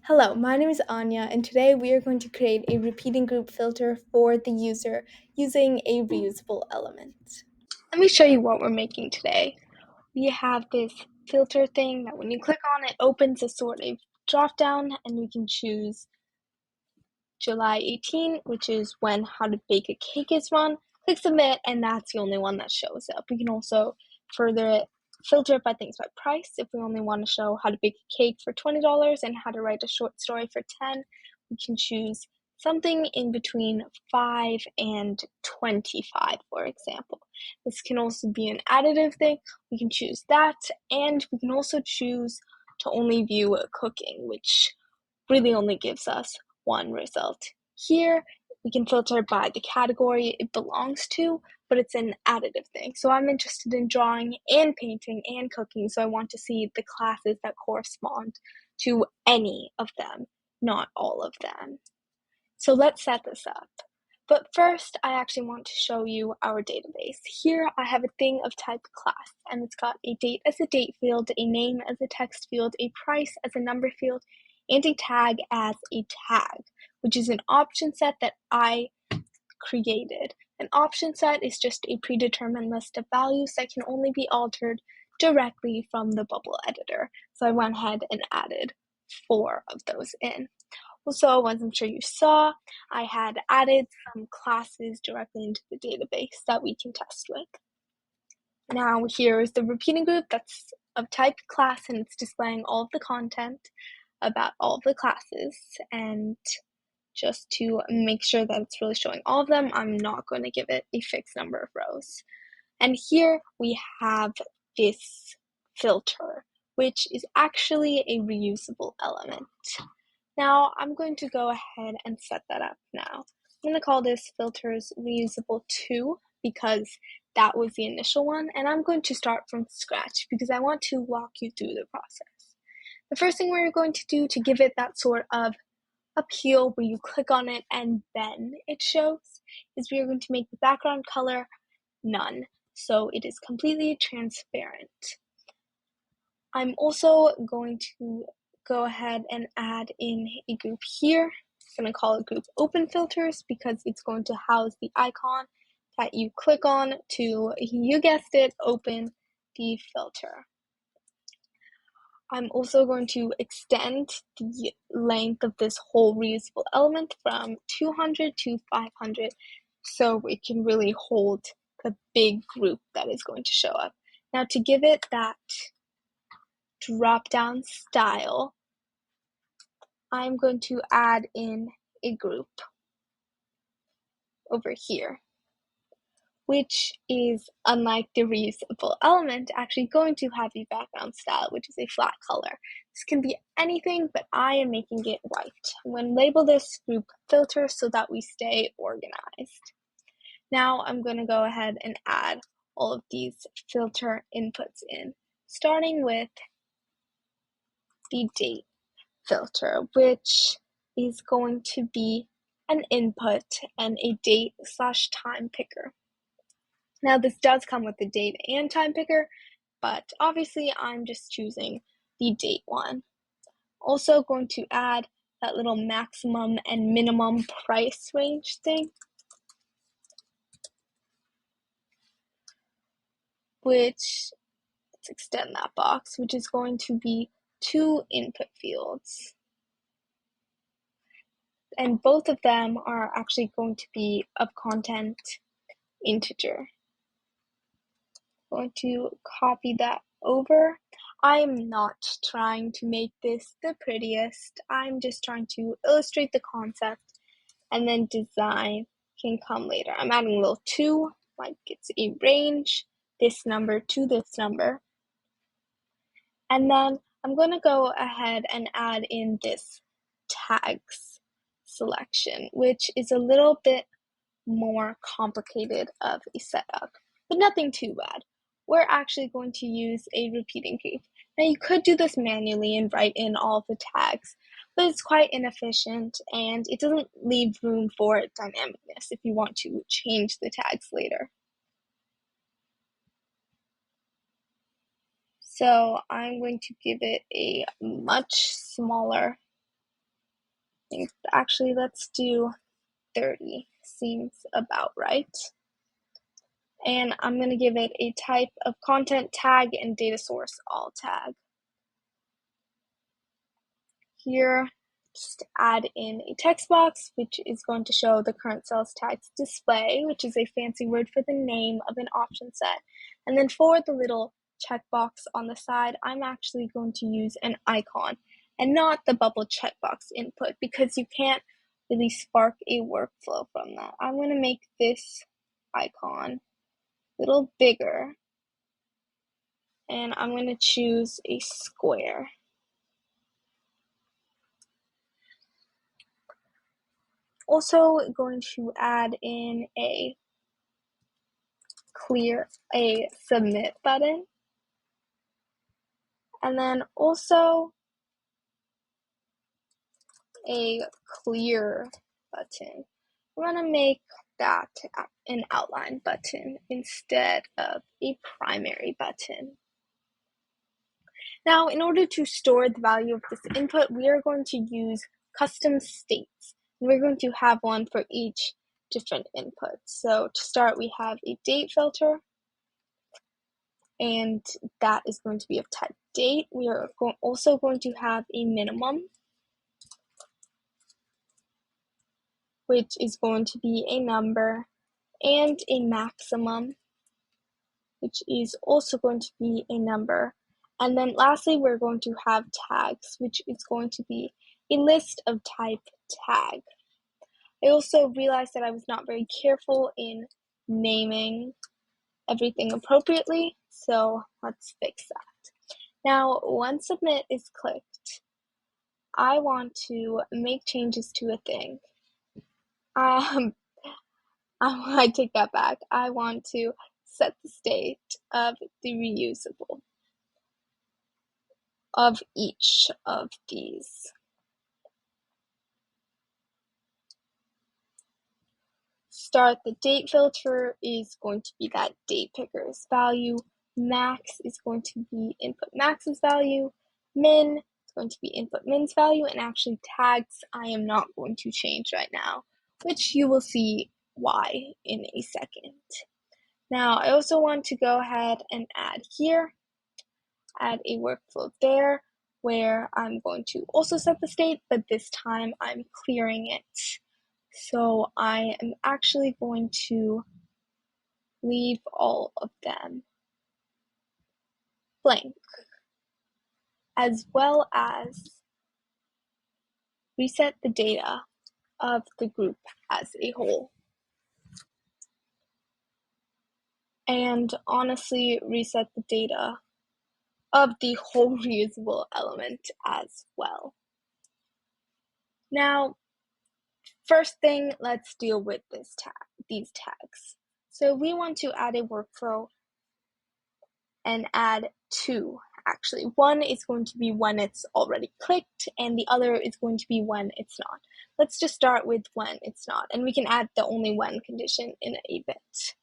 Hello, my name is Anya, and today we are going to create a repeating group filter for the user using a reusable element. Let me show you what we're making today. We have this filter thing that when you click on it, opens a sort of drop down, and we can choose July 18, which is when How to Bake a Cake is run. Click submit, and that's the only one that shows up. We can also filter it by things by price. If we only want to show how to bake a cake for $20 and how to write a short story for $10, we can choose something in between 5 and 25, for example. This can also be an additive thing. We can choose that, and we can also choose to only view cooking, which really only gives us one result. Here, we can filter by the category it belongs to, but it's an additive thing. So I'm interested in drawing and painting and cooking, so I want to see the classes that correspond to any of them, not all of them. So let's set this up. But first, I actually want to show you our database. Here, I have a thing of type class, and it's got a date as a date field, a name as a text field, a price as a number field, and a tag as a tag, which is an option set that I created. An option set is just a predetermined list of values that can only be altered directly from the bubble editor. So I went ahead and added 4 of those in. Also, as I'm sure you saw, I had added some classes directly into the database that we can test with. Now here is the repeating group that's of type class, and it's displaying all of the content about all of the classes. And just to make sure that it's really showing all of them, I'm not going to give it a fixed number of rows. And here we have this filter, which is actually a reusable element. Now I'm going to go ahead and set that up now. I'm going to call this filters reusable 2 because that was the initial one, and I'm going to start from scratch because I want to walk you through the process. The first thing we're going to do to give it that sort of appeal where you click on it and then it shows is we are going to make the background color none, so it is completely transparent. I'm also going to go ahead and add in a group here. I'm going to call it group open filters because it's going to house the icon that you click on to, you guessed it, open the filter. I'm also going to extend the length of this whole reusable element from 200 to 500 so it can really hold the big group that is going to show up. Now to give it that drop-down style, I'm going to add in a group over here, which is, unlike the reusable element, actually going to have a background style, which is a flat color. This can be anything, but I am making it white. I'm going to label this group filter so that we stay organized. Now I'm going to go ahead and add all of these filter inputs in, starting with the date filter, which is going to be an input and a date/time picker. Now this does come with the date and time picker, but obviously I'm just choosing the date one. Also going to add that little maximum and minimum price range thing, which, let's extend that box, which is going to be 2 input fields. And both of them are actually going to be of content integer. I'm going to copy that over. I'm not trying to make this the prettiest. I'm just trying to illustrate the concept, and then design can come later. I'm adding a little 2, like it's a range, this number to this number. And then I'm going to go ahead and add in this tags selection, which is a little bit more complicated of a setup, but nothing too bad. We're actually going to use a repeating group. Now you could do this manually and write in all of the tags, but it's quite inefficient and it doesn't leave room for dynamicness if you want to change the tags later. So I'm going to give it a much smaller Actually, let's do 30. Seems about right. And I'm going to give it a type of content tag and data source all tag. Here, just add in a text box, which is going to show the current sales tags display, which is a fancy word for the name of an option set. And then for the little checkbox on the side, I'm actually going to use an icon and not the bubble checkbox input, because you can't really spark a workflow from that. I'm going to make this icon a little bigger, and I'm going to choose a square. Also going to add in a submit button, and then also a clear button. I'm going to make that an outline button instead of a primary button. Now, in order to store the value of this input, we are going to use custom states. And we're going to have one for each different input. So to start, we have a date filter, and that is going to be of type date. We are also going to have a minimum, which is going to be a number, and a maximum, which is also going to be a number. And then lastly, we're going to have tags, which is going to be a list of type tag. I also realized that I was not very careful in naming everything appropriately, so let's fix that. Now, once submit is clicked, I want to make changes to a thing. I take that back. I want to set the state of the reusable of each of these. Start the date filter is going to be that date picker's value. Max is going to be input max's value. Min is going to be input min's value. And actually tags I am not going to change right now, which you will see why in a second. Now I also want to go ahead and add a workflow there, where I'm going to also set the state, but this time I'm clearing it. So I am actually going to leave all of them blank, as well as reset the data of the group as a whole. And honestly, reset the data of the whole reusable element as well. Now, first thing, let's deal with these tags. So we want to add a workflow and add two, actually. One is going to be when it's already clicked, and the other is going to be when it's not. Let's just start with when it's not, and we can add the only when condition in a bit.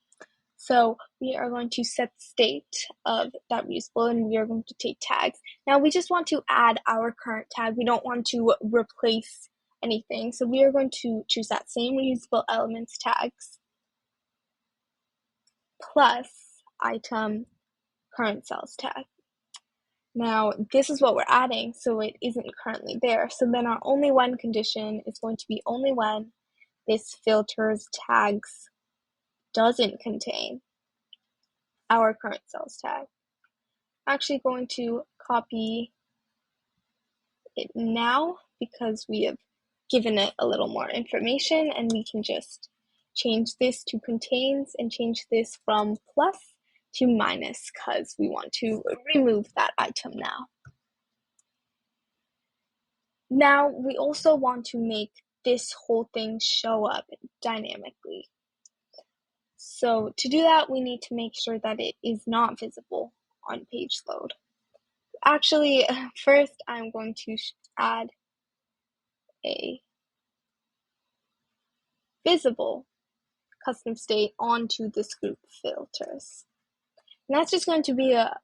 So we are going to set the state of that reusable, and we are going to take tags. Now we just want to add our current tag. We don't want to replace anything. So we are going to choose that same reusable elements tags plus item current sales tag. Now this is what we're adding, so it isn't currently there. So then our only when condition is going to be only when this filter's tags doesn't contain our current sales tag. I'm actually going to copy it now because we have given it a little more information, and we can just change this to contains and change this from plus to minus because we want to remove that item now. Now we also want to make this whole thing show up dynamically. So to do that, we need to make sure that it is not visible on page load. Actually, first I'm going to add a visible custom state onto this group filters. And that's just going to be a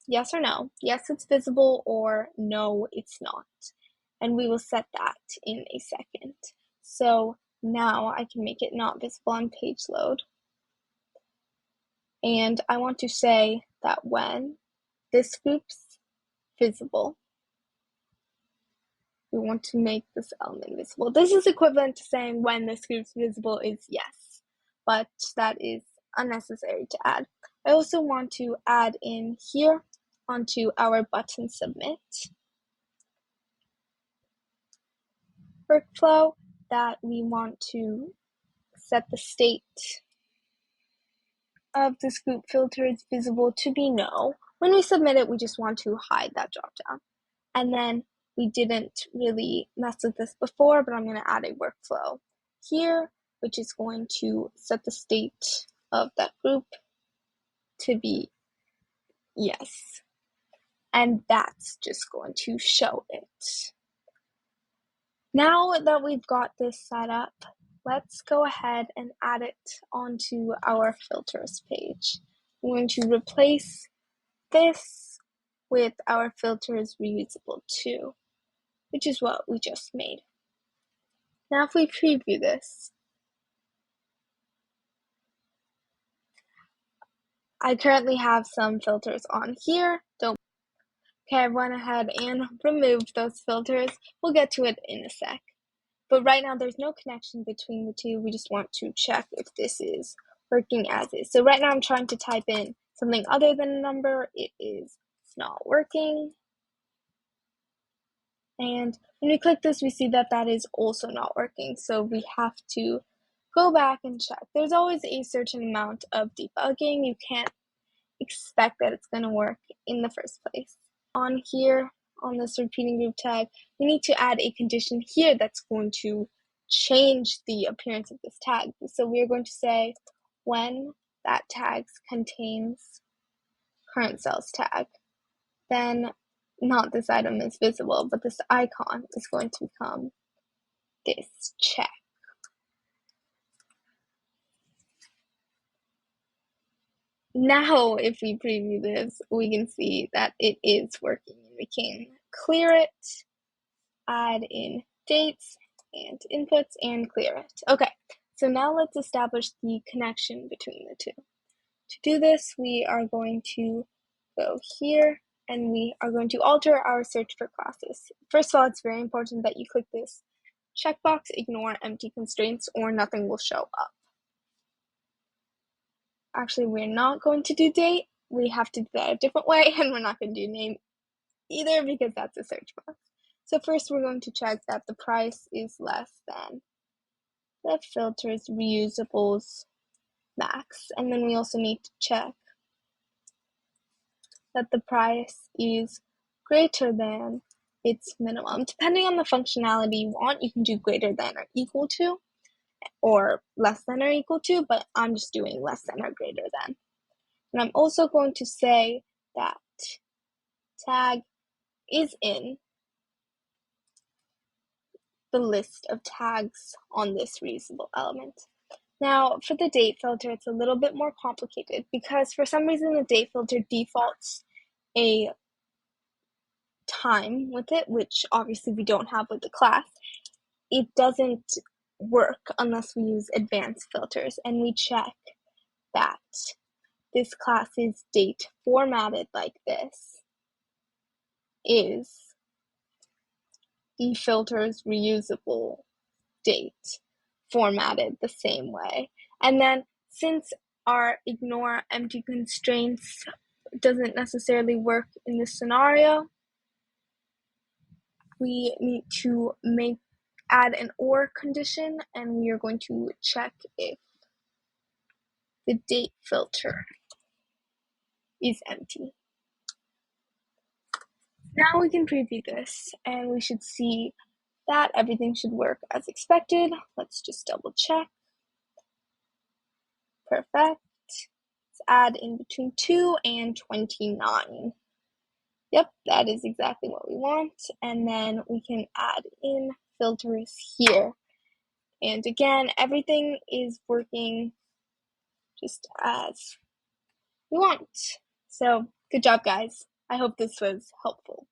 yes or no. Yes, it's visible, or no, it's not. and we will set that in a second. So now I can make it not visible on page load. And I want to say that when this group's visible, we want to make this element visible. This is equivalent to saying when this group's visible is yes, but that is unnecessary to add. I also want to add in here onto our button submit workflow that we want to set the state of this group filter is visible to be no. When we submit it, we just want to hide that dropdown. And then we didn't really mess with this before, but I'm going to add a workflow here, which is going to set the state of that group to be yes. And that's just going to show it. Now that we've got this set up, let's go ahead and add it onto our filters page. I'm going to replace this with our filters reusable too, which is what we just made. Now if we preview this, I currently have some filters on here. Okay, I went ahead and removed those filters. We'll get to it in a sec. But right now there's no connection between the two. We just want to check if this is working as is. So right now I'm trying to type in something other than a number. It is not working. And when we click this, we see that that is also not working. So we have to go back and check. There's always a certain amount of debugging. You can't expect that it's going to work in the first place. On here, on this repeating group tag, we need to add a condition here that's going to change the appearance of this tag. So we're going to say when that tag contains current sales tag, then not this item is visible, but this icon is going to become this check. Now, if we preview this, we can see that it is working. We can clear it, add in dates and inputs, and clear it. Okay, so now let's establish the connection between the two. To do this, we are going to go here and we are going to alter our search for classes. First of all, it's very important that you click this checkbox, ignore empty constraints, or nothing will show up. Actually, we're not going to do date. We have to do that a different way, and we're not going to do name either because that's a search box. So first we're going to check that the price is less than the filters reusables max. And then we also need to check that the price is greater than its minimum. Depending on the functionality you want, you can do greater than or equal to, or less than or equal to, but I'm just doing less than or greater than. And I'm also going to say that tag is in the list of tags on this reusable element. Now, for the date filter, it's a little bit more complicated because for some reason the date filter defaults a time with it, which obviously we don't have with the class. It doesn't work unless we use advanced filters, and we check that this class's date formatted like this is the filter's reusable date formatted the same way. And then since our ignore empty constraints doesn't necessarily work in this scenario, we need to add an or condition, and we are going to check if the date filter is empty. Now we can preview this and we should see that everything should work as expected. Let's just double check. Perfect. Let's add in between 2 and 29. Yep, that is exactly what we want. And then we can add in filters here. And again, everything is working just as we want. So good job, guys. I hope this was helpful.